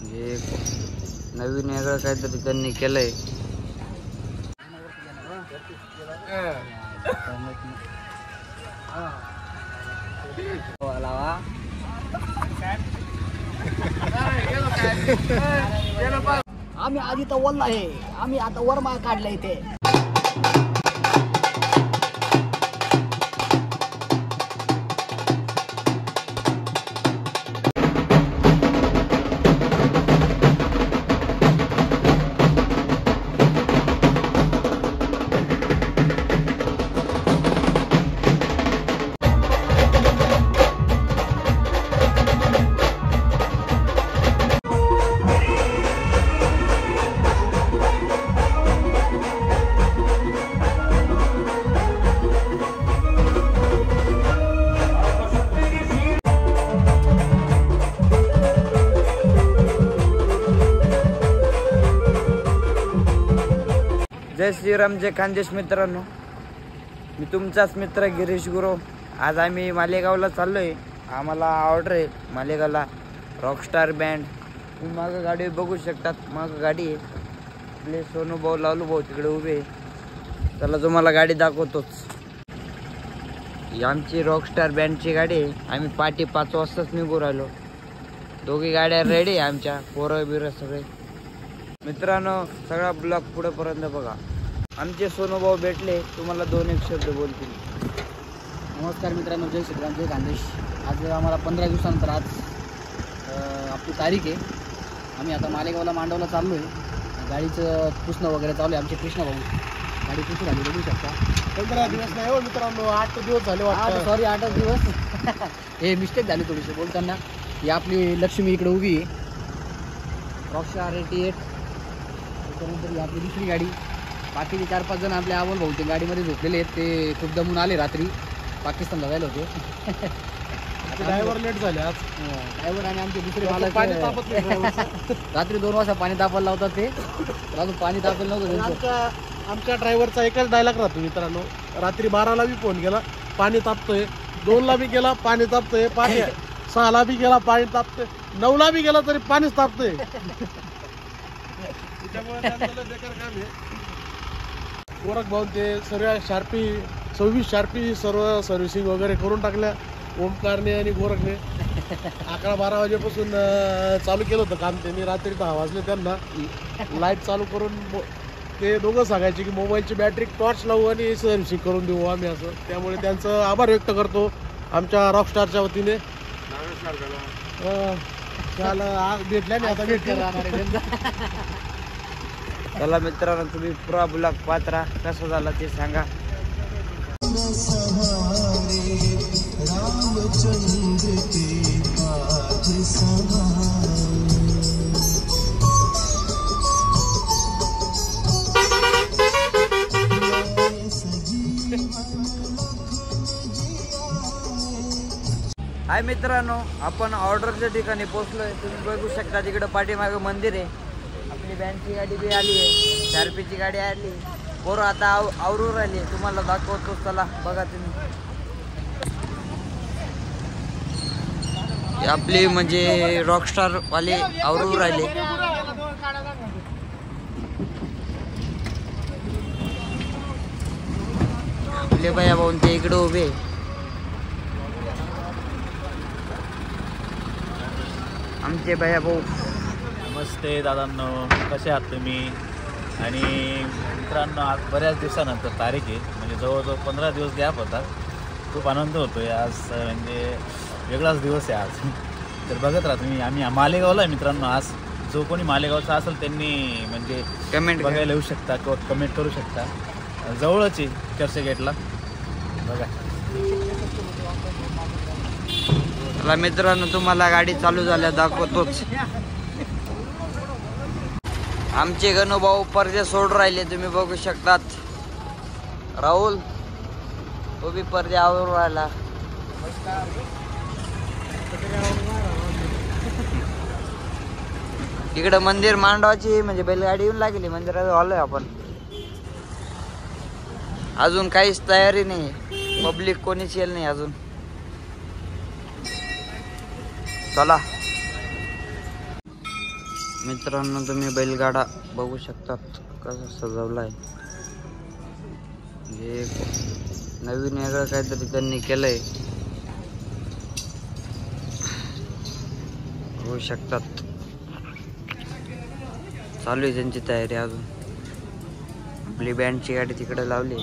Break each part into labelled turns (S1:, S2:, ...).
S1: हे नवीन वेगळं काहीतरी त्यांनी केलंय.
S2: आम्ही आधी तर वल्ल आहे, आम्ही आता वरमाळ काढला इथे.
S1: जय श्रीराम, जय खानदेश. मित्रांनो, मी तुमचाच मित्र गिरीश गुरु. आज आम्ही मालेगावला चाललोय. आम्हाला ऑर्डर आहे मालेगावला रॉकस्टार बँड. तुम्ही मागं गाडी बघू शकतात, मागं गाडी आहे. आपले सोनू भाऊ लालू भाऊ तिकडे उभे. चला तुम्हाला गाडी दाखवतोच. ही आमची रॉकस्टार बँडची गाडी आहे. आम्ही पाठी 5 वाजताच निघू राहिलो. दोघी गाड्या रेडी आहे आमच्या, पोरं बिरं सगळे. मित्रांनो, सगळा ब्लॉग पुढेपर्यंत बघा. आमचे सोनू भाऊ भेटले, तुम्हाला 2-1 शब्द बोलतील.
S2: नमस्कार मित्रांनो, जय श्रीराम, जय खानदेश. आज आम्हाला 15 दिवसानंतर आज आपली तारीख आहे. आम्ही आता मालेगावला मांडवला चाललो आहे. गाडीचं पुसणं वगैरे चालू आहे. आमचे कृष्ण भाऊ गाडी पुसून आली, बघू शकता.
S3: 15 दिवस नाही हो मित्रांनो, 8 दिवस झाले.
S2: 8 दिवस. हे मिस्टेक झाली थोडीशी बोलताना. ही आपली लक्ष्मी इकडे उभी आहे, रॉकस्टार 88. त्यानंतर ही आपली दुसरी गाडी. बाकीचे 4-5 जण आपल्या आवल भाऊचे गाडीमध्ये झोपलेले आहेत. ते खूप दमून आले, रात्री पाकिस्तानला जायला होते.
S3: ड्रायव्हर लेट झाले आज.
S2: ड्रायव्हर आणि आमचे दुसरे
S3: पाणी तापत नाही.
S2: रात्री 2 वाजता पाणी तापायला लावतात ते. अजून पाणी तापायला नव्हतं.
S3: आमच्या ड्रायव्हरचा एकच डायलॉग राहतो मित्रांनो. रात्री 12ला बी फोन केला, पाणी तापतोय. 2ला बी गेला, पाणी तापतोय. 6ला बी गेला, पाणी तापतोय. 9ला बी गेला तरी पाणीच तापतोय. गोरख भाऊ ते सर्व शार्पी 26 शार्पी सर्व सर्व्हिसिंग वगैरे करून टाकल्या ओमकारने आणि गोरखने. 11-12 वाजेपासून चालू केलं होतं काम त्यांनी. रात्री 10 वाजले त्यांना. लाईट चालू करून ते दोघं सांगायचे की मोबाईलची बॅटरी टॉर्च लावू आणि सर्व्हिसिंग करून देऊ आम्ही असं. त्यामुळे त्यांचं आभार व्यक्त करतो आमच्या रॉकस्टारच्या वतीने. भेटल्या नाही आता भेटले.
S1: चला मित्रांनो, तुम्ही पुरा ब्लॉग पाहत राहा. कसं झालं ते सांगा. हाय मित्रांनो, आपण ऑर्डरच्या ठिकाणी पोहोचलोय. तुम्ही बघू शकता तिकडं पाठीमागं मंदिर आहे. आपली बँडची गाडी बी आली आहे, शार्पीची गाडी आली. पोरं आता आवरून राहिली. तुम्हाला दाखवतो, चला बघा तुम्ही. आपली म्हणजे रॉकस्टार वाले आवरून राहिले. आपले भैया भाऊन ते इकडे उभे. आमचे भैया भाऊ.
S4: नमस्ते दादांनो, कसे आहात तुम्ही? आणि मित्रांनो, आज बऱ्याच दिवसानंतर तारीख आहे. म्हणजे जवळजवळ 15 दिवस गॅप होता. खूप आनंद होतो आहे आज. म्हणजे वेगळाच दिवस आहे आज. तर बघत राहा तुम्ही. आम्ही मालेगावला आहे मित्रांनो. आज जो कोणी मालेगावचा असेल त्यांनी म्हणजे
S1: कमेंट
S4: बघायला येऊ शकता किंवा कमेंट करू शकता. जवळच आहे चर्चगेटला. बघा.
S1: चला मित्रांनो, तुम्हाला गाडी चालू झाल्या दाखवतोच. आमचे गणूभाऊ परदे सोडून राहिले, तुम्ही बघू शकतात. राहुल तो बी परदे आवरून राहिला. इकडं मंदिर मांडवाची म्हणजे बैलगाडी येऊन लागली. मंदिरात आलोय आपण. अजून काहीच तयारी नाही. पब्लिक कोणीच येईल नाही अजून. चला. मित्रांनो तुम्ही बैलगाडा बघू शकतात कसा सजवलाय. हे नवीन वेगळं काहीतरी त्यांनी केलंय. बघू शकतात चालू आहे त्यांची तयारी. अजून आपली बँडची गाडी तिकडे लावली.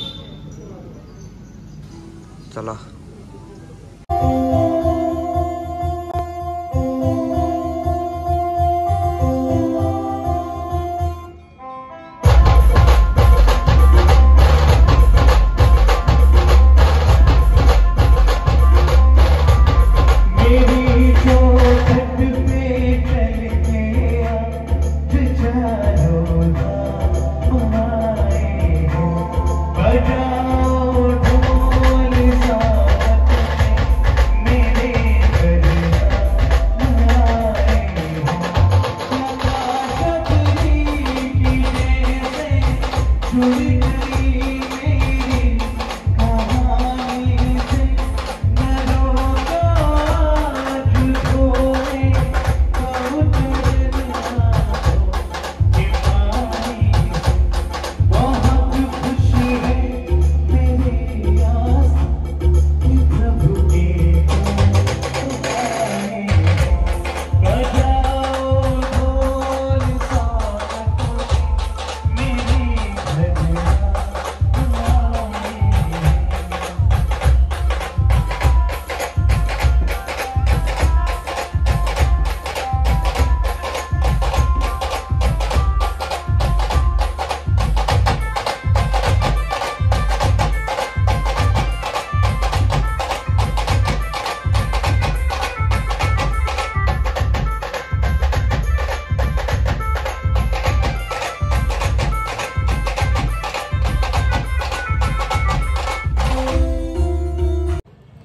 S1: चला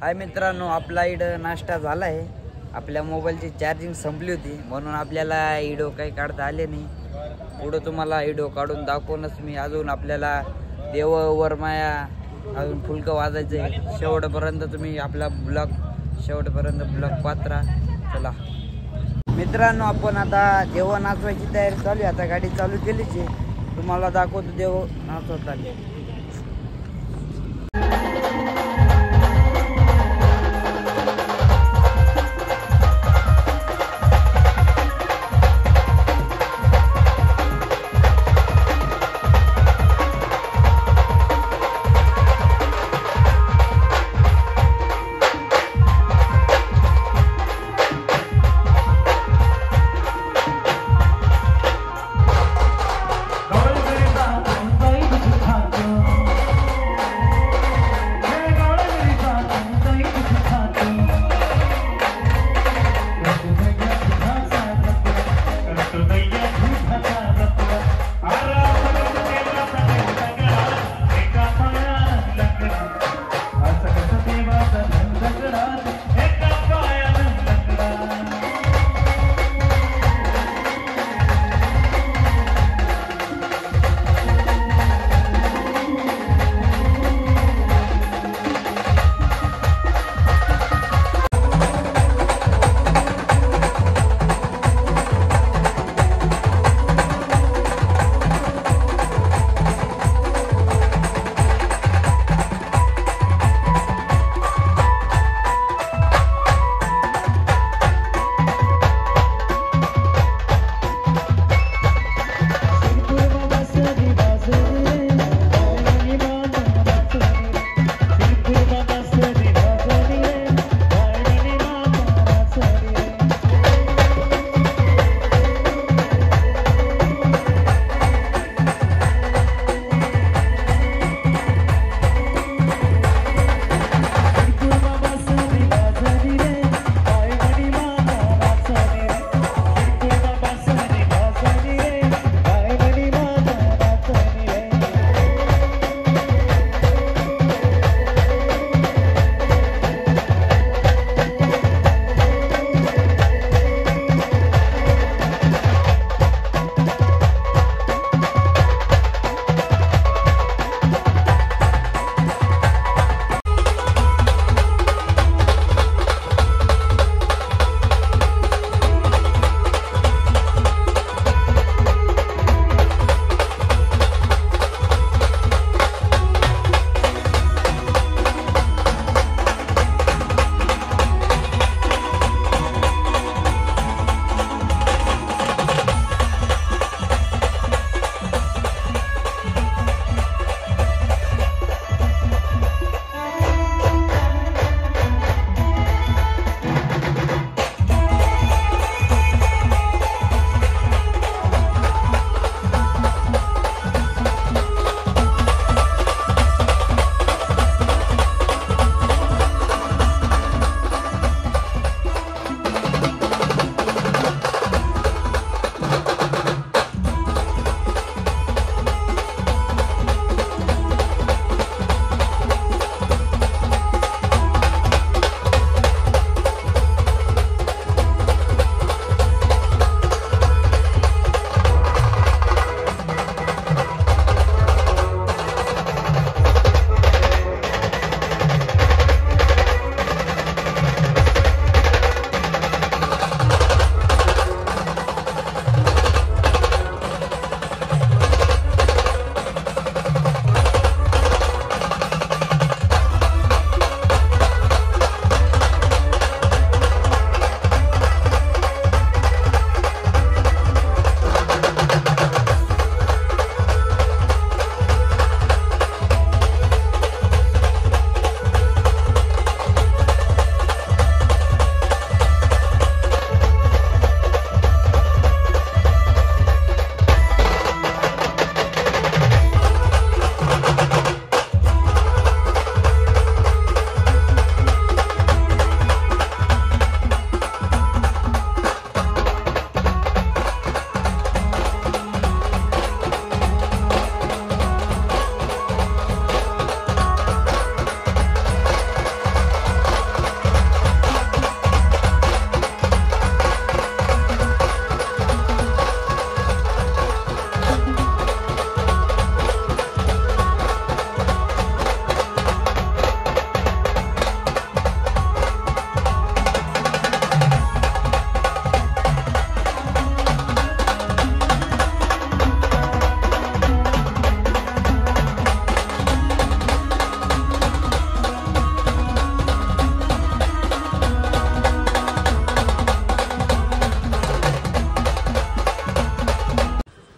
S1: हाय मित्रांनो, आपला इकडं नाश्ता झाला आहे. आपल्या मोबाईलची चार्जिंग संपली होती म्हणून आपल्याला व्हिडिओ काही काढता आले नाही. पुढं तुम्हाला व्हिडिओ काढून दाखवूनच मी अजून आपल्याला देव वरमाया अजून फुलकं वाजायचं आहे. शेवटपर्यंत तुम्ही आपला शेवटपर्यंत ब्लॉग पाहत राहा. चला मित्रांनो, आपण आता देव नाचवायची तयारी चालू आहे. आता गाडी चालू केलीच आहे. तुम्हाला दाखवतो देव नाचवत आले.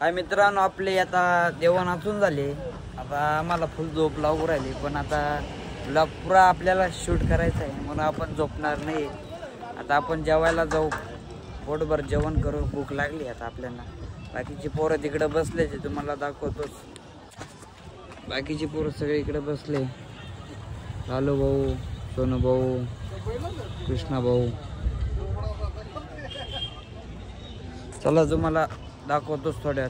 S1: हाय मित्रांनो, आपले आता जेवण वाचून झाले. आता आम्हाला फुल झोप लागू राहिली, पण आता ब्लॉग पुरा आपल्याला शूट करायचा आहे म्हणून आपण झोपणार नाही. आता आपण जेवायला जाऊ, पोटभर जेवण करू, भूक लागली आता आपल्याला. बाकीची पोरं तिकडे बसले, ते तुम्हाला दाखवतोच. बाकीची पोरं सगळे इकडे बसले. लालू भाऊ, सोनू भाऊ, कृष्णा भाऊ. चला तुम्हाला दाखवतोच थोड्यात.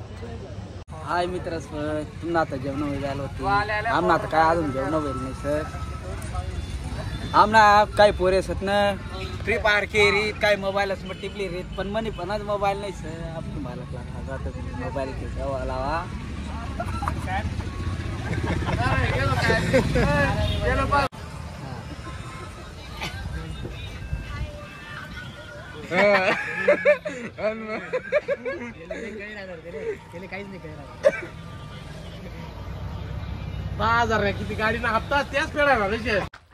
S2: हाय मित्र, पुन्हा आता जेवण वगैरे झालं होतं. आमना आता काय अजून जेवण वगैरे नाही सर. आमना काय पोरे असत ना, फ्री फायर खेळीत, काय मोबाईल असं टिपली रीत, पण मनी पण आज मोबाईल नाही सर. आपण मला जातं मोबाईल खेळावा लावा. काहीच नाही कळणार.
S3: 10,000 किती गाडीनं हप्ता त्याच फेडायला.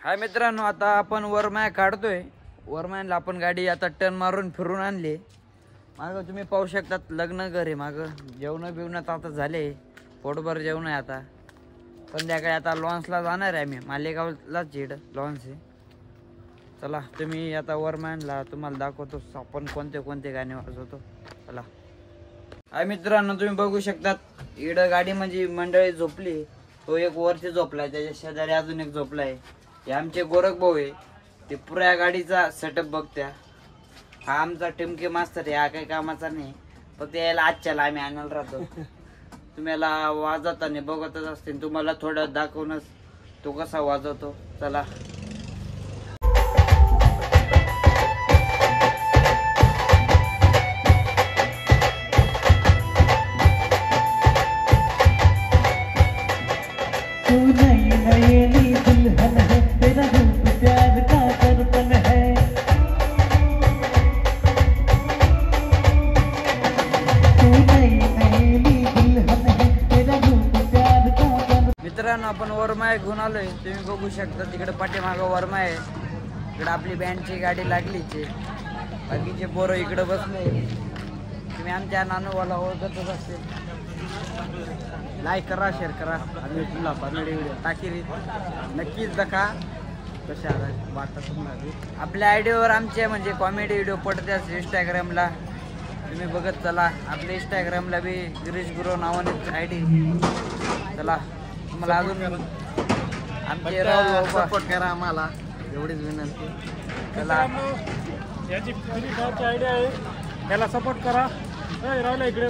S1: हाय मित्रांनो, आता आपण वरमाया काढतोय. वरमायाला आपण गाडी आता टर्न मारून फिरून आणली. मागं तुम्ही पाहू शकतात, लग्न घर आहे मागं. जेवण बिवण्यात आता झाले, पोटभर जेवण आहे. आता संध्याकाळी आता लॉन्सला जाणार आहे आम्ही. मालेगावलाच झेड लॉन्स आहे. चला तुम्ही आता वरमायाला तुम्हाला दाखवतो आपण कोणते कोणते गाणे वाजवतो. चला. हाय मित्रांनो, तुम्ही बघू शकतात, इकडं गाडी म्हणजे मंडळी झोपली. तो एक वरती झोपलाय, त्याच्या शेजारी अजून एक झोपलाय. हे आमचे गोरख भाऊ आहे, ते पुऱ्या गाडीचा सेटअप बघत्या. हा आमचा टिमके मास्तर आहे, हा काही कामाचा नाही, फक्त यायला आजच्याला आम्ही आणायला राहतो. तुम्हाला वाजवताना बघतच असतील, तुम्हाला थोडं दाखवूनच तो कसा वाजवतो. चला. मित्रांनो, आपण वरमाय घेऊन आलोय. तुम्ही बघू शकता तिकडे पाठीमागं वरमाय आहे. इकडे आपली बँडची गाडी लागलीचे. बाकीचे पोरं इकडे बसले. तुम्ही आमच्या नानूवाला ओळखतच असतील. लाईक करा, शेअर करा आणि तुला कॉमेडी व्हिडिओ टाकी नक्कीच बघा. कशा वाटतं तुम्हाला आपल्या आयडीवर आमचे म्हणजे कॉमेडी व्हिडिओ पडतात इंस्टाग्रामला. तुम्ही बघत चला. आपल्या इंस्टाग्रामला बी गिरीश गुरु नावाने आयडी. चला, तुम्हाला अजून आमचे सपोर्ट करा आम्हाला, एवढीच विनंती. चला.
S3: याची फ्री फायरची आयडिया आहे, त्याला सपोर्ट करा. राहिला इकडे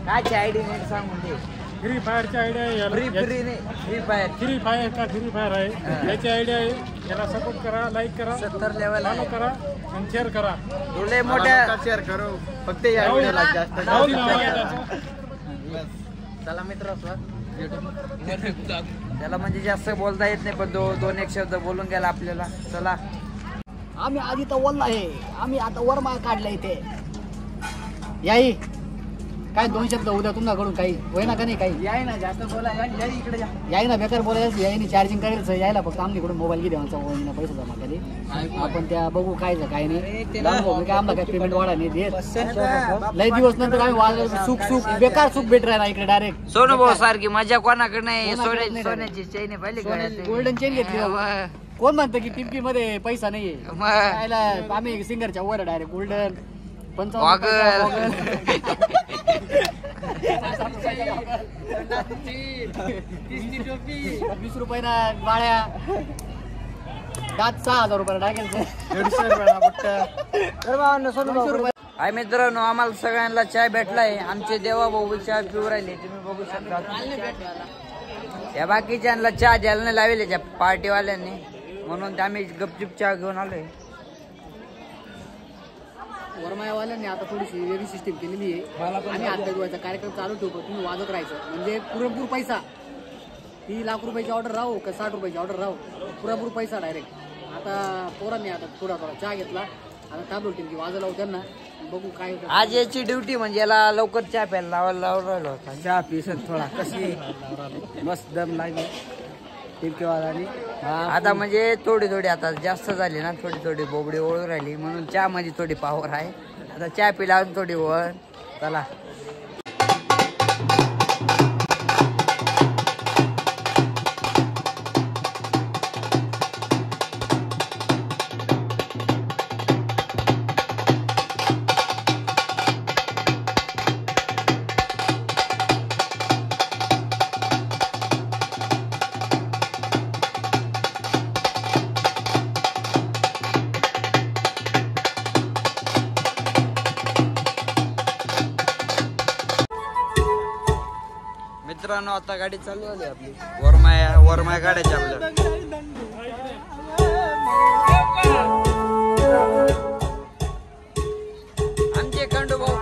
S1: कायची आयडी नाही सांगून दे.
S3: फ्री फायरची आयडिया आहे.
S1: फ्री नाही, फ्री फायर.
S3: फ्री फायर का फ्री फायर आहे, याची आयडिया आहे. त्याला सपोर्ट करा, लाईक करा,
S1: 70 लेवल
S3: फॉलो करा आणि शेअर करा.
S1: तुले मोठ्या शेअर करू फक्त या व्हिडिओला जास्त. चला मित्र, त्याला म्हणजे जास्त बोलता येत नाही, पण दोन एक शब्द बोलून गेला आपल्याला. चला.
S2: आम्ही आधी तर वल्ला आहे, आम्ही आता वरमाळ काढला इथे. याई काय 2 शब्द उद्या तुमच्याकडून काही होय ना का नाही काही. याय ना जास्त बोलायला, इकडे याय ना बेकार बोलायचं. यायनी चार्जिंग करायचं, यायला फक्त आमच्याकडून मोबाईल घे आमचा पैसा जमा केले. आपण त्या बघू काय काय नाही. काय आम्हाला काय पेमेंट वाढा नाही देत. लय दिवस नंतर आम्ही वाजवलं. सुख बेकार सुख भेट राहिला इकडे डायरेक्ट.
S1: सोनू भाऊ सारखी मजा कोणाकडे नाही. सोन्याची चैन पाहिली,
S2: गोल्डन चेन घेतली. कोण म्हणतं की टिमकी मध्ये पैसा नाहीये. आम्ही सिंगरच्या वर डायरेक्ट गोल्डन 20 रुपयाला बाळ्या, दात 6,000 रुपयाला टाकायचं.
S1: हाय मित्रांनो, आम्हाला सगळ्यांना चाय भेटलाय. आमचे देवा भाऊ चाय पिऊ राहिले, तुम्ही बघू शकता. या बाकीच्यांना चहा द्यायला नाही लावले त्या पार्टीवाल्यांनी, म्हणून आम्ही गपचूप चहा घेऊन आलोय.
S2: वरमायावाल्यांनी आता थोडीशी वेगळी सिस्टीम केलेली आहे. आम्ही हात धुवायचा कार्यक्रम चालू ठेवतो, तुम्ही वाजत राहायचं. म्हणजे पुरेपूर पैसा. 3 लाख रुपयाची ऑर्डर राहू का 60 रुपयाची ऑर्डर राहू, पुरेपूर पैसा डायरेक्ट. आता पोरांनी आता थोडा चहा घेतला, आता तांदूळ टिमकी वाजवला त्यांना. बघू काय
S1: आज याची ड्युटी म्हणजे याला लवकर चहा प्यायला लावून राहिलो होता.
S2: चहा पिसत थोडा कशी मस्त दम लागली टिमकीवाल्याने.
S1: आता म्हणजे थोडी आता जास्त झाली ना, थोडी बोबडी ओळून राहिली, म्हणून चहा मध्ये थोडी पावर आहे. आता चहा पिला थोडी वळ. चला. मित्रांनो आता गाडी चालू झाली आपली वरमाया गाड्याची आपल्या आमचे खंडू भाऊ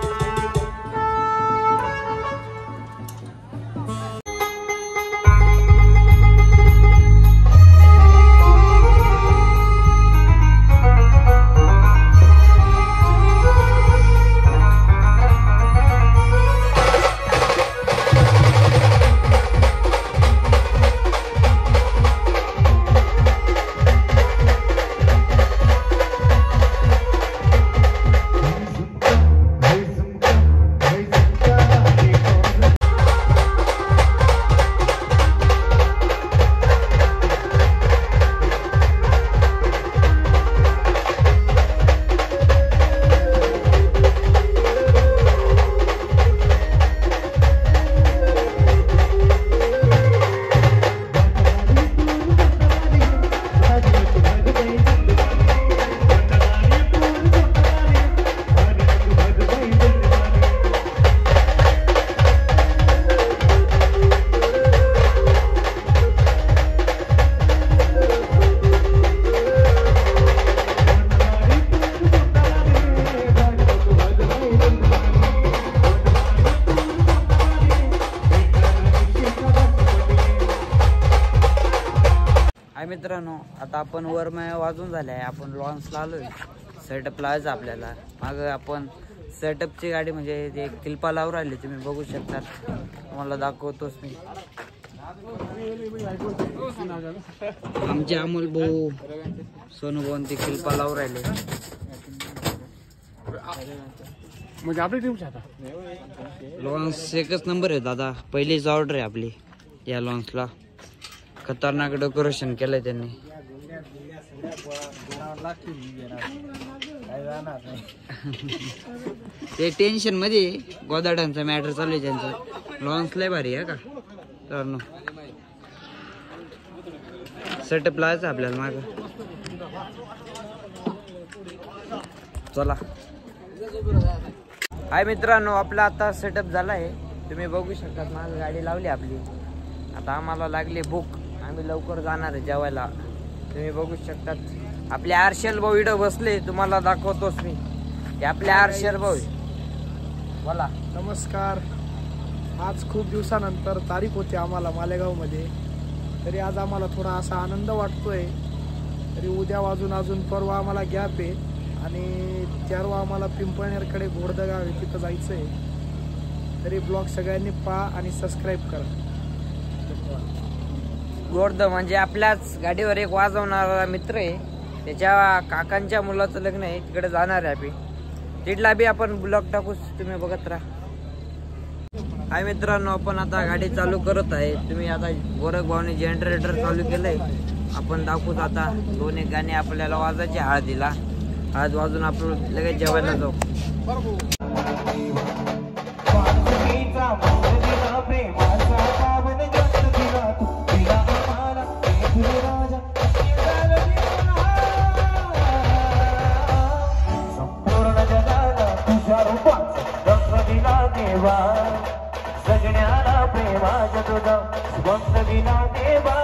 S1: मित्रांनो आता आपण वरमाया वाजून झाले आहे. आपण लॉन्सला आलोय. सेटअप लावायचं आपल्याला. मागं आपण सेटअपची गाडी म्हणजे ते किल्पा लावून राहिली तुम्ही बघू शकता. तुम्हाला दाखवतोच मी. आमचे अमोल भाऊ सोनू भाऊ ते किल्पा लावून राहिले.
S3: म्हणजे आपली टीमची आता
S1: लॉन्स एकच नंबर आहे दादा. पहिलीच ऑर्डर आहे आपली या लॉन्सला. खतरनाक डेकोरेशन केलंय त्यांनी. ते टेन्शन मध्ये गोदाड्यांचा मॅटर चालू आहे त्यांचं. लॉन्स लय भारी आहे का तर सेटअप लावायचं आपल्याला माग. चला हाय मित्रांनो आपला आता सेटअप झाला आहे. तुम्ही बघू शकता माग गाडी लावली आपली. आता आम्हाला लागली भूक. आम्ही लवकर जाणार आहे जेवायला. तुम्ही बघू शकतात आपले आरशल भाऊ इकडं बसले. तुम्हाला दाखवतोच मी. हे आपले आरशल भाऊ. बोला.
S3: नमस्कार. आज खूप दिवसानंतर तारीख होती आम्हाला मालेगावमध्ये. तरी आज आम्हाला थोडा असा आनंद वाटतोय. तरी उद्या वाजून अजून परवा आम्हाला गॅप आहे आणि तेरवा आम्हाला पिंपळनेरकडे घोडदगाव आहे तिथं जायचं आहे. तरी ब्लॉग सगळ्यांनी पहा आणि सबस्क्राईब करा.
S1: गोर्द म्हणजे आपल्याच गाडीवर एक वाजवणारा मित्र आहे. त्याच्या काकांच्या मुलाचं लग्न आहे. तिकडे जाणार आहे आम्ही. तिथला बी आपण ब्लॉग टाकूच. तुम्ही बघत राहा. हाय मित्रांनो आपण आता गाडी चालू करत आहे. तुम्ही आता गोरख भाऊने जनरेटर चालू केलंय. आपण दाखवूच आता. 2 गाणे आपल्याला वाजायचे हळदीला. हळद वाजून आपण लगेच जेवायला जाऊ.
S5: सजण्याला प्रेमाच्या तुझा सुगंध विना देवा.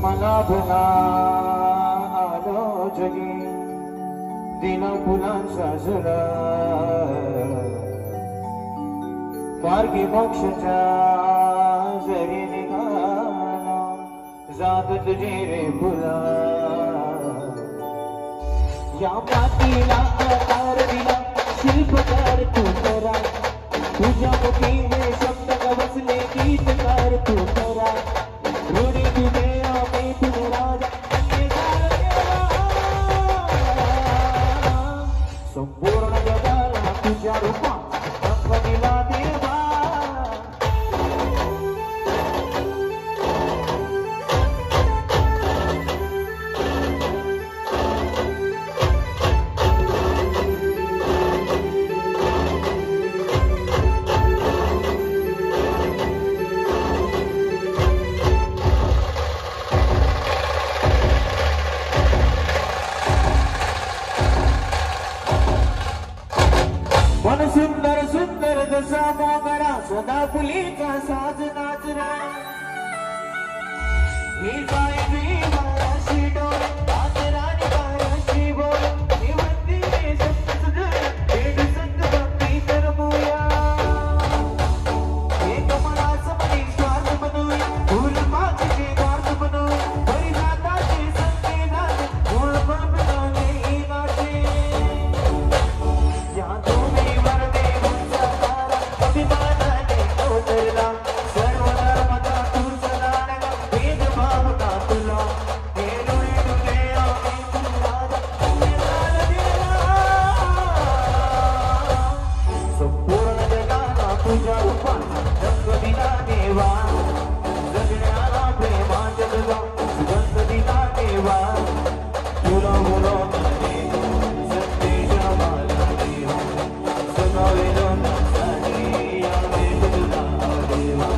S5: मला पुन्हा आलो जगी दिला फुलांचा झुला. मार्गी मोक्षाच्या जरी निघाला जात तुझे रे फुला. या मातीला आकार दिला शिल्पकार तू करा. तुझ्या मुखी हे शब्द बसले गीतकार तू करा. रुढी तुझे संपूर्ण जगाला तुझ्या रूपात रंग दिला देवा. फुलीचा साज नाचरा ही जायची मायाशी डोर आदराने मायाशी बोल निवृत्ती शब्द सुजर भेट संग भक्ती तरमुया एक मनास मनी स्वार्थ बनूया फूल पाचचे गात बनूया परिणाताचे संकेताचे मूळ बनवणे नाचे या तुम्ही वरदे उंचा तारा अभिमानाने अवतरला सर्व धर्माचा तू सदानगा भेदभाव का तुला हे डोळे तुझे आम्ही तुला तुझे दिला संपूर्ण जगाला तुझ्या रूपात रंग दिला देवा जगण्याला प्रेमाच्या तुझा सुगंध दिला देवा तुला बोलवता देवा संदेशा मला देवा सगावेलो नसाडी यावे तुझा देवा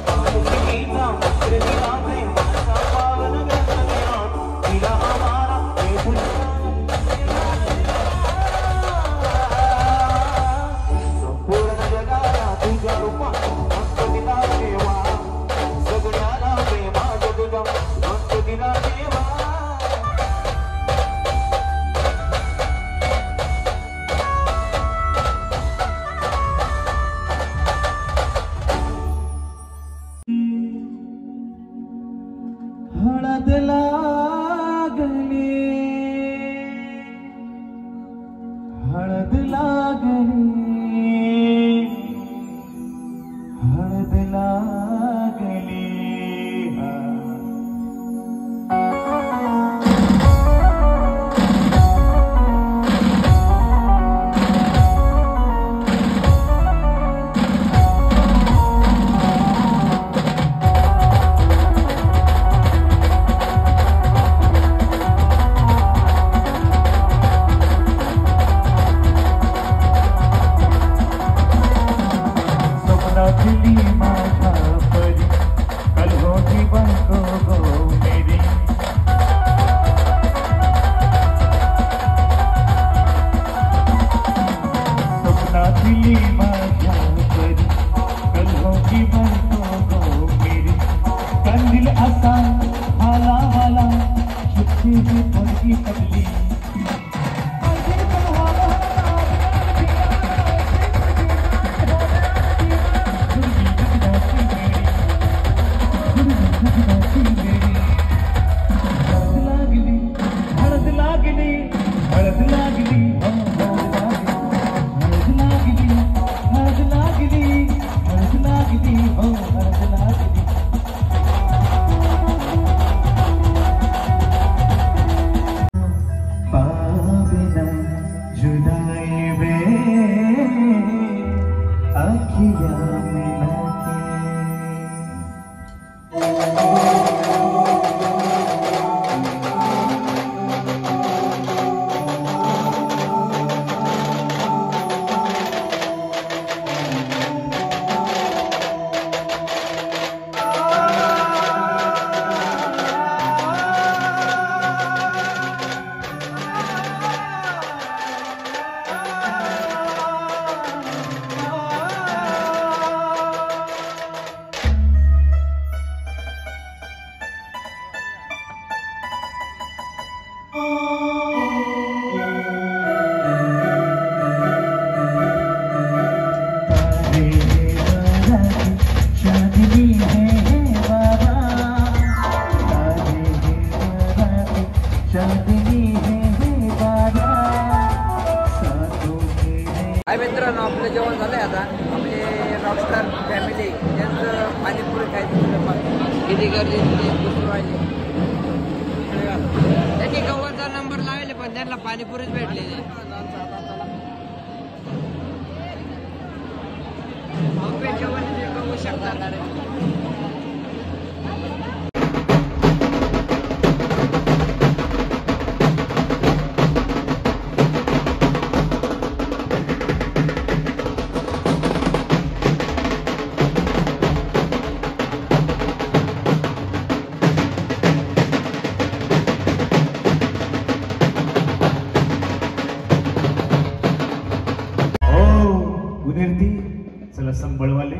S5: पावसाळीचा मंत्र दिला प्रेमाचा पावन ग्रंथ दिला तिला आम्हाला हे संपूर्ण जगाला तुझ्या रूपात रंग दिला देवा सगळ्याला प्रेमाच्या तुझा रंग दिला देवा हळद लागली हळद लागली हळद लागली स्वप्नातली माझ्या परी कलहोटी बनतो गो मेरी स्वप्नातली माझ्या परी कलहोटी बनतो गो मेरी कंदील असा हाला हाला शुद्धीची पोरगी पडली हळद लागली हळद लागली हळद लागली हळद लागली हळद लागली हो हळद लागली पाबिना जुदाई में अखियां मिला के
S1: हाय मित्रांनो, आपलं जेवण झालंय आता. आपले रॉकस्टार फॅमिली त्यांचं पाणीपुरी खायचं किती गरजेचे राहिले. त्यांनी गव्हाचा नंबर लावले पण त्यांना पाणीपुरीच भेटले. जेवण बघू शकता.
S5: चला संबळवाले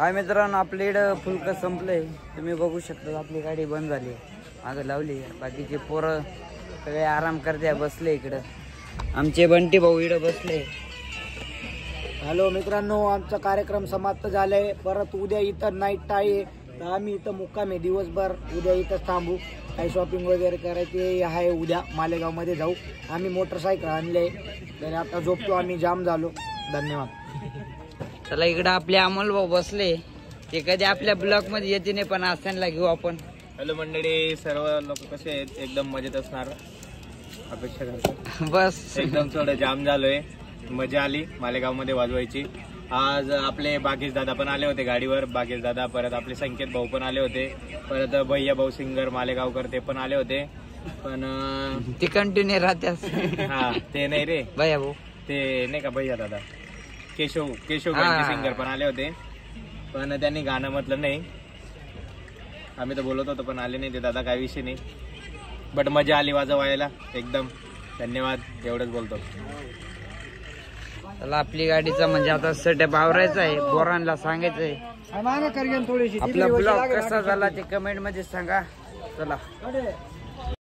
S1: हा मित्रांनो, आपल्या इकडं फुलकं संपलंय. तुम्ही बघू शकता आपली गाडी बंद झाली, मागं लावली. बाकीचे पोरं सगळे आराम करते, बसले इकडं. आमचे बंटी भाऊ इकडं बसले.
S2: हॅलो मित्रांनो, आमचा कार्यक्रम समाप्त झालाय. परत उद्या इथं नाईट आहे, तर आम्ही इथं मुक्काम आहे दिवसभर. उद्या इथंच थांबू, काही शॉपिंग वगैरे करायची आहे. उद्या मालेगाव मध्ये जाऊ. आम्ही मोटरसायकल आणले, तर आता झोपतो आम्ही. जाम झालो. धन्यवाद.
S1: चला, इकडं आपले अमोल भाऊ बसले. ते कधी आपल्या ब्लॉक मध्ये येते नाही, पण आज त्यांना घेऊ आपण.
S6: हॅलो मंडळी, सर्व लोक कसे आहेत? एकदम मजेत असणार अपेक्षा करतो.
S1: बस
S6: एकदम थोडं जाम झालोय, मजा आली मालेगाव मध्ये वाजवायची. आज आपले बागेश दादा पण आले होते गाडीवर. बागेश दादा, परत आपले संकेत भाऊ पण आले होते. परत भैया भाऊ सिंगर मालेगावकर ते पण आले होते. पण
S1: ती कंटिन्यू राहत्यास.
S6: हा, ते नाही रे,
S1: भैया भाऊ,
S6: ते नाही का भैया दादा, केशव
S1: हा.
S6: सिंगर पण आले होते. पण त्यांनी गाणं म्हटलं नाही. आम्ही तर बोलत होतो पण आले नाही ते दादा, काही विषय नाही. बट मजा आली वाजवायला एकदम. धन्यवाद, एवढंच बोलतो.
S1: चला, आपली गाडीचा म्हणजे आता सेटअप आवरायचा आहे. पोरांना सांगायचं आहे.
S2: थोडीशी
S1: आपला ब्लॉग कसा झाला ते कमेंट मध्ये सांगा. चला.